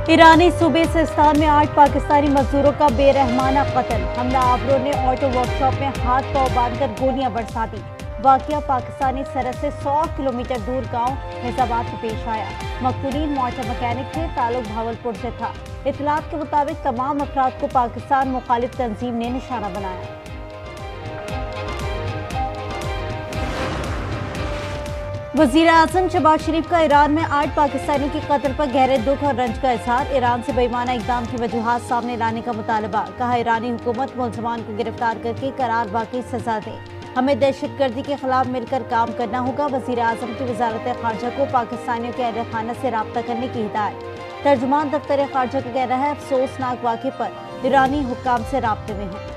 ईरानी सूबे सिस्तान में 8 पाकिस्तानी मजदूरों का बेरहमाना कत्ल। हमलावरों ने ऑटो वर्कशॉप में हाथ पांव बांधकर गोलियां बरसा दी। वाकया पाकिस्तानी सरहद से 100 किलोमीटर दूर गांव फैजाबाद में पेश आया। मकतूलीन मोटर मैकेनिक थे, ताल्लुक भावलपुर से था। इतलात के मुताबिक तमाम अफराद को पाकिस्तान मुखालिफ तंजीम ने निशाना बनाया। वजीर आजम शहबाज शरीफ का ईरान में 8 पाकिस्तानियों के कत्ल पर गहरे दुख और रंज का इजहार। ईरान से बेईमाना इकदाम की वजूहात सामने लाने का मुतालबा। कहा, ईरानी हुकूमत मुलजमान को गिरफ्तार करके करार बाकी सजा दे। हमें दहशतगर्दी के खिलाफ मिलकर काम करना होगा। वजीर आजम की वजारत खारजा को पाकिस्तानियों के अहल खाना से रब्ता करने की हिदायत। तर्जुमान दफ्तर खारजा का कहना है, अफसोसनाक वाक़े पर ईरानी हुक्काम से राब्ते में है।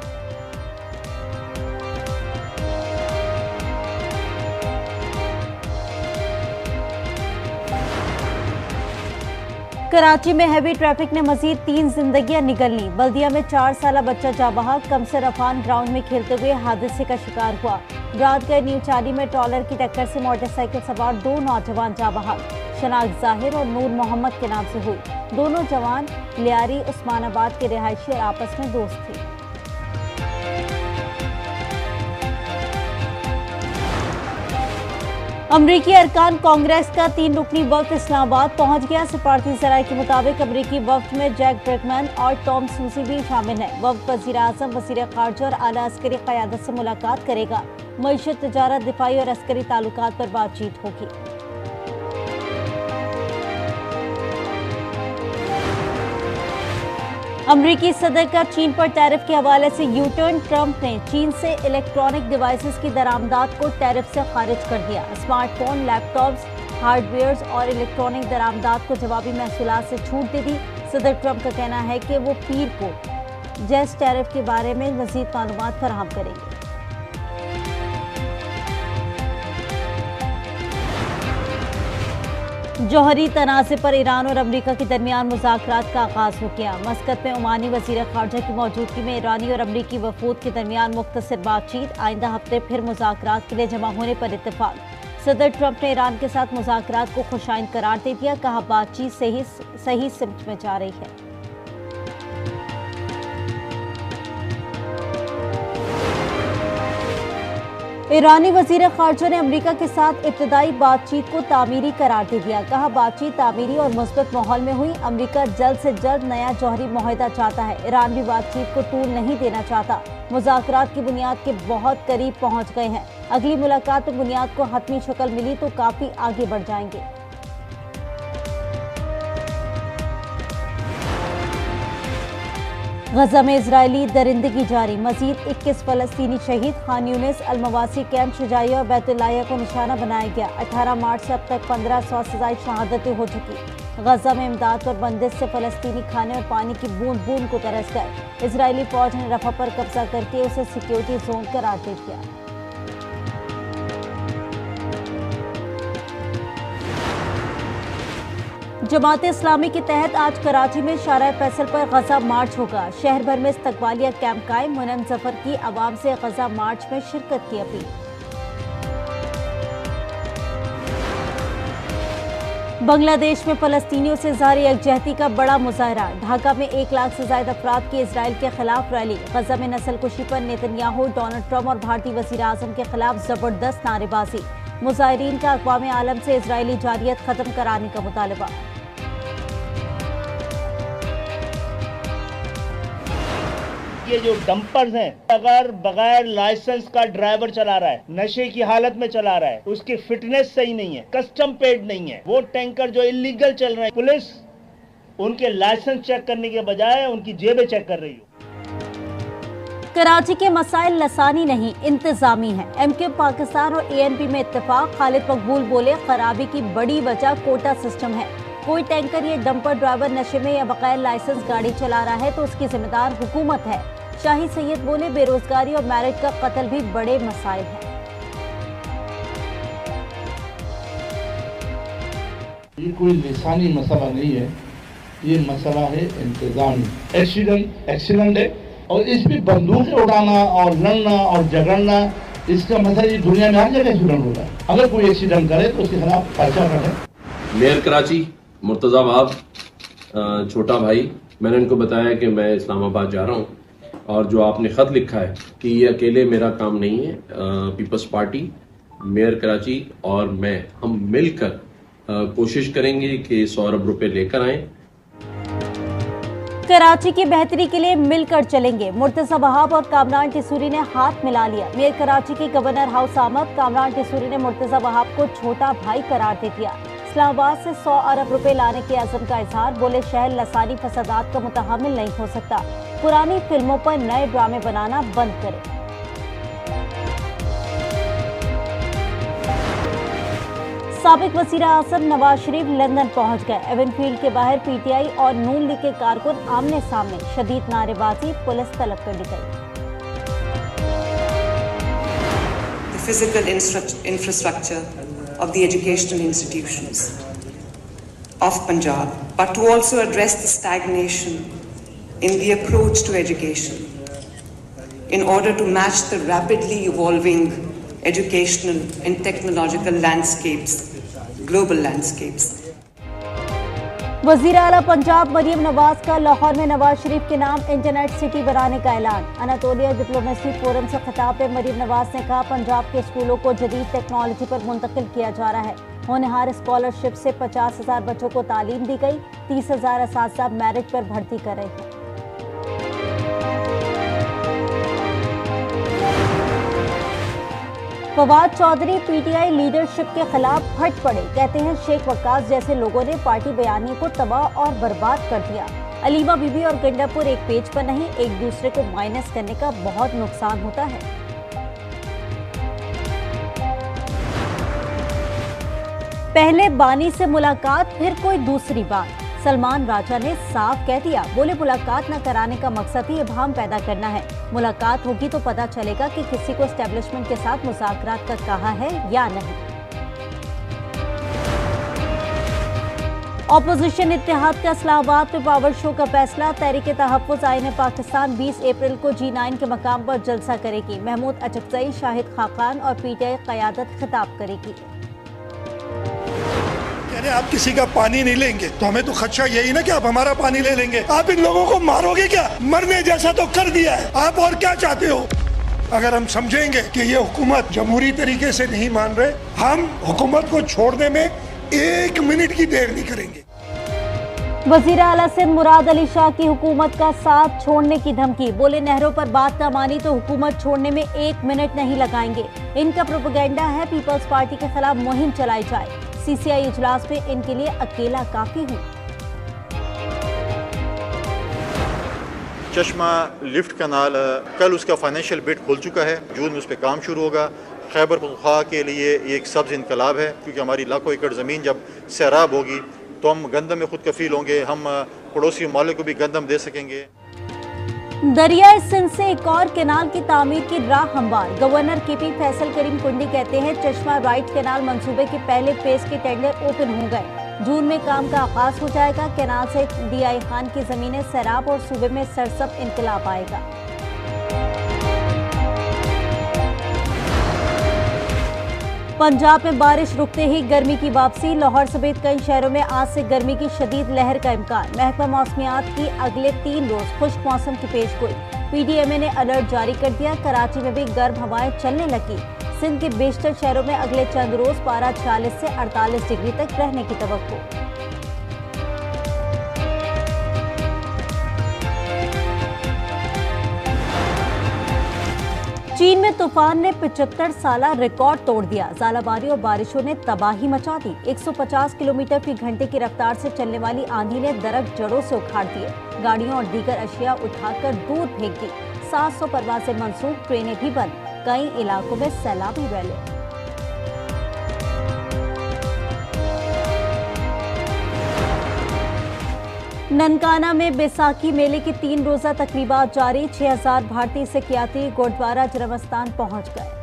कराची में हैवी ट्रैफिक ने मजीद 3 जिंदगियां निगल ली। बल्दिया में 4 साला बच्चा जाबहक कमसर अफान ग्राउंड में खेलते हुए हादसे का शिकार हुआ। रातगढ़ न्यू चाली में ट्रॉलर की टक्कर से मोटरसाइकिल सवार 2 नौजवान जाबहक शनाख्त जाहिर और नूर मोहम्मद के नाम से हुई। दोनों जवान लियारी उस्मानाबाद के रिहायशी और आपस में दोस्त थे। अमरीकी अरकान कांग्रेस का 3 रुकनी वफ्द इस्लामाबाद पहुंच गया। सफारती ज़राए के मुताबिक अमरीकी वफ्द में जैक ब्रिकमैन और टॉम सूसी भी शामिल हैं। वफ्द वज़ीर आज़म, वज़ीर ख़ारजा और आला अस्करी क़यादत से मुलाकात करेगा। मईशत, तिजारत, दिफाई और अस्करी ताल्लुकात पर बातचीत होगी। अमरीकी सदर का चीन पर टैरिफ के हवाले से यू टर्न। ट्रंप ने चीन से इलेक्ट्रॉनिक डिवाइसेस की दरामदात को टैरिफ से खारिज कर दिया। स्मार्टफोन, लैपटॉप्स, हार्डवेयर्स और इलेक्ट्रॉनिक दरामदात को जवाबी महसूलात से छूट दे दी। सदर ट्रंप का कहना है कि वो पीर को जेस टैरिफ के बारे में मजीद मालूमात फराहम करेंगे। जौहरी तनाज़े पर ईरान और अमरीका के दरमियान मुज़ाकरात का आगाज हो गया। मस्कत में ओमानी वज़ीर ख़ारजा की मौजूदगी में ईरानी और अमरीकी वफूद के दरमियान मुख्तसर बातचीत। आइंदा हफ्ते फिर मुज़ाकरात के लिए जमा होने पर इत्तेफाक। सदर ट्रंप ने ईरान के साथ मुज़ाकरात को खुशाइंद करार दे दिया। कहा, बातचीत सही सिमत में जा रही है। ईरानी वज़ीर ख़ारजा ने अमरीका के साथ इब्तदाई बातचीत को तामीरी करार दे दिया। कहा, बातचीत तामीरी और मुस्बत माहौल में हुई। अमरीका जल्द से जल्द नया जौहरी मुआहदा चाहता है। ईरान भी बातचीत को तूल नहीं देना चाहता। मुज़ाकरात की बुनियाद के बहुत करीब पहुंच गए हैं। अगली मुलाकात में बुनियाद को हतमी शक्ल मिली तो काफ़ी आगे बढ़ जाएंगे। गजा में इजरायली दरिंदगी जारी। मजीद 21 फलस्तीनी शहीद। खान यूनिस, अल-मवासी कैंप, शुजाइया और बैतुल्लाहिया को निशाना बनाया गया। 18 मार्च से अब तक 1500 सजाई शहादतें हो चुकी। गजा में इमदाद और बंदिश से फलस्तीनी खाने और पानी की बूंद बूंद को तरस गए। इजरायली फौज ने रफा पर कब्जा करके उसे सिक्योरिटी जोन करार दे दिया। जमात इस्लामी के तहत आज कराची में शारा फैसल पर गजा मार्च होगा। शहर भर में इस्तकबालिया कैंप कायम। मुनम जफर की आवाम से गजा मार्च में शिरकत की अपील। बांग्लादेश में फलस्तीनियों से जारी यकजहती का बड़ा मुजाहरा। ढाका में 1 लाख से ज्यादा अफराद की इसराइल के खिलाफ रैली। गजा में नस्लकुशी पर नेतन्याहू, डोनाल्ड ट्रंप और भारतीय वजीर आजम के खिलाफ जबरदस्त नारेबाजी। मुजाहिरीन का अक़वाम आलम से इजरायली जारियत खत्म कराने का मुतालबा। ये जो डंपर्स हैं, अगर बगैर लाइसेंस का ड्राइवर चला रहा है, नशे की हालत में चला रहा है, उसकी फिटनेस सही नहीं है, कस्टम पेड नहीं है, वो टैंकर जो इलीगल चल रहे हैं, पुलिस उनके लाइसेंस चेक करने के बजाय उनकी जेबें चेक कर रही है। कराची के मसाइल लसानी नहीं, इंतजामी है। एमक्यू पाकिस्तान और एएनपी में इत्तेफाक। खालिद मकबूल बोले, खराबी की बड़ी वजह कोटा सिस्टम है। कोई टैंकर या डंपर ड्राइवर नशे में या बगैर लाइसेंस गाड़ी चला रहा है तो उसकी जिम्मेदार हुकूमत है। शाही सैयद बोले, बेरोजगारी और मैरिट का कत्ल भी बड़े मसाइल हैं। ये कोई लिसानी मसला नहीं है, ये मसला है इंतजामी। एक्सीडेंट है और इसमें बंदूकें उड़ाना और लड़ना और झगड़ना, इसका मतलब ये दुनिया में हर जगह एक्सीडेंट होता है। अगर कोई एक्सीडेंट करे तो उसके खिलाफ पर्चा कटे। मेयर कराची मुर्तजा वहाब छोटा भाई, मैंने उनको बताया कि मैं इस्लामाबाद जा रहा हूँ और जो आपने ख़त लिखा है कि ये अकेले मेरा काम नहीं है, पीपल्स पार्टी, मेयर कराची और मैं, हम मिलकर कोशिश करेंगे कि 100 अरब रुपए लेकर आएं। कराची की बेहतरी के लिए मिलकर चलेंगे। मुर्तजा वहाब और कामरान टिसूरी ने हाथ मिला लिया। मेयर कराची के गवर्नर हाउस आमद कामरान टिसूरी ने मुर्तजा वहाब को छोटा भाई करार दे दिया। इस्लामाबाद से 100 अरब रुपए लाने के अज़म का इजहार, बोले शहर लसानी फसादात का मुतहम्मिल नहीं हो सकता। पुरानी फिल्मों पर नए ड्रामे बनाना बंद करें। साबिक वज़ीर आज़म नवाज शरीफ लंदन पहुंच गए। एवनफील्ड के बाहर पीटीआई और नून लीग के कारकुन आमने सामने, शदीद नारेबाजी, पुलिस तलब कर ली गई। The physical infrastructure of the educational institutions of Punjab, but to also address the stagnation in the approach to education in order to match the rapidly evolving educational and technological landscapes, global landscapes. वज़ीर आला पंजाब मरियम नवाज का लाहौर में नवाज शरीफ के नाम internet city बनाने का ऐलान। Anatolia diplomacy forum से खिताब में मरियम नवाज ने कहा, पंजाब के स्कूलों को जदीद टेक्नोलॉजी पर मुंतकिल किया जा रहा है। होनहार स्कॉलरशिप से 50,000 बच्चों को तालीम दी गई। 30,000 असातिज़ा मेरिट पर भर्ती कर रहे हैं। फवाद चौधरी पीटीआई लीडरशिप के खिलाफ फट पड़े। कहते हैं शेख वक्कास जैसे लोगों ने पार्टी बयानी को तबाह और बर्बाद कर दिया। अलीमा बीबी और गंडापुर एक पेज पर नहीं, एक दूसरे को माइनस करने का बहुत नुकसान होता है। पहले बानी से मुलाकात, फिर कोई दूसरी बात। सलमान राजा ने साफ कह दिया, बोले मुलाकात न कराने का मकसद ही इबहम पैदा करना है। मुलाकात होगी तो पता चलेगा कि किसी को एस्टेब्लिशमेंट के साथ मुज़ाकरात का कहा है या नहीं। ऑपोजिशन इत्तेहाद का इस्लामाबाद में पावर शो का फैसला। तहरीक तहफ़्फ़ुज़ आईन पाकिस्तान 20 अप्रैल को G9 के मकाम पर जलसा करेगी। महमूद अचकज़ई, शाहिद खाकान और पीटीआई क़यादत खिताब करेगी। आप किसी का पानी नहीं लेंगे तो हमें तो खदशा यही ना कि आप हमारा पानी ले लेंगे। आप इन लोगों को मारोगे क्या? मरने जैसा तो कर दिया है, आप और क्या चाहते हो? अगर हम समझेंगे कि ये हुकूमत जमहूरी तरीके से नहीं मान रहे, हम हुकूमत को छोड़ने में 1 मिनट की देर नहीं करेंगे। वज़ीर आला सिंध मुराद अली शाह की हुकूमत का साथ छोड़ने की धमकी। बोले नहरों पर बात न मानी तो हुकूमत छोड़ने में 1 मिनट नहीं लगाएंगे। इनका प्रोपेगेंडा है पीपल्स पार्टी के खिलाफ मुहिम चलाई जाए। सीसीआई इजलास में इनके लिए अकेला काफी हूँ। चश्मा लिफ्ट कनाल कल उसका फाइनेंशियल बिड खुल चुका है। जून में उस पर काम शुरू होगा। खैबर पख्तूनख्वा के लिए एक सब्ज इनकलाब है, क्योंकि हमारी लाखों एकड़ ज़मीन जब सैराब होगी तो हम गंदम में खुद कफील होंगे। हम पड़ोसी ममालिक को भी गंदम दे सकेंगे। दरियाए सिंध से एक और कैनाल की तामीर की राह हमवार। गवर्नर केपी फैसल करीम कुंडी कहते हैं चश्मा राइट कैनाल मंसूबे के पहले फेज के टेंडर ओपन हो गए। जून में काम का आगाज हो जाएगा। कैनाल से DI खान की जमीनें सैराब और सूबे में सरसब्ज इनकलाब आएगा। पंजाब में बारिश रुकते ही गर्मी की वापसी। लाहौर समेत कई शहरों में आज से गर्मी की शदीद लहर का इम्कान। महकमा मौसमियात की अगले 3 रोज खुश्क मौसम की पेशगोई। PDMA ने अलर्ट जारी कर दिया। कराची में भी गर्म हवाएं चलने लगी। सिंध के बेशतर शहरों में अगले चंद रोज पारा 46 से 48 डिग्री तक रहने की तवक्को। चीन में तूफान ने 75 साला रिकॉर्ड तोड़ दिया। ज़ालाबारी और बारिशों ने तबाही मचा दी। 150 किलोमीटर फी घंटे की रफ्तार से चलने वाली आंधी ने दरख्त जड़ों से उखाड़ दिए। गाड़ियों और दीगर अशिया उठाकर दूर फेंक दी। 700 परवाजें मंसूख, ट्रेनें भी बंद। कई इलाकों में सैलाबी रैले। ननकाना में बैसाखी मेले की 3 रोजा तकरीबात जारी। 6000 भारतीय सिख यात्री गुरुद्वारा जरमस्तान पहुंच गए।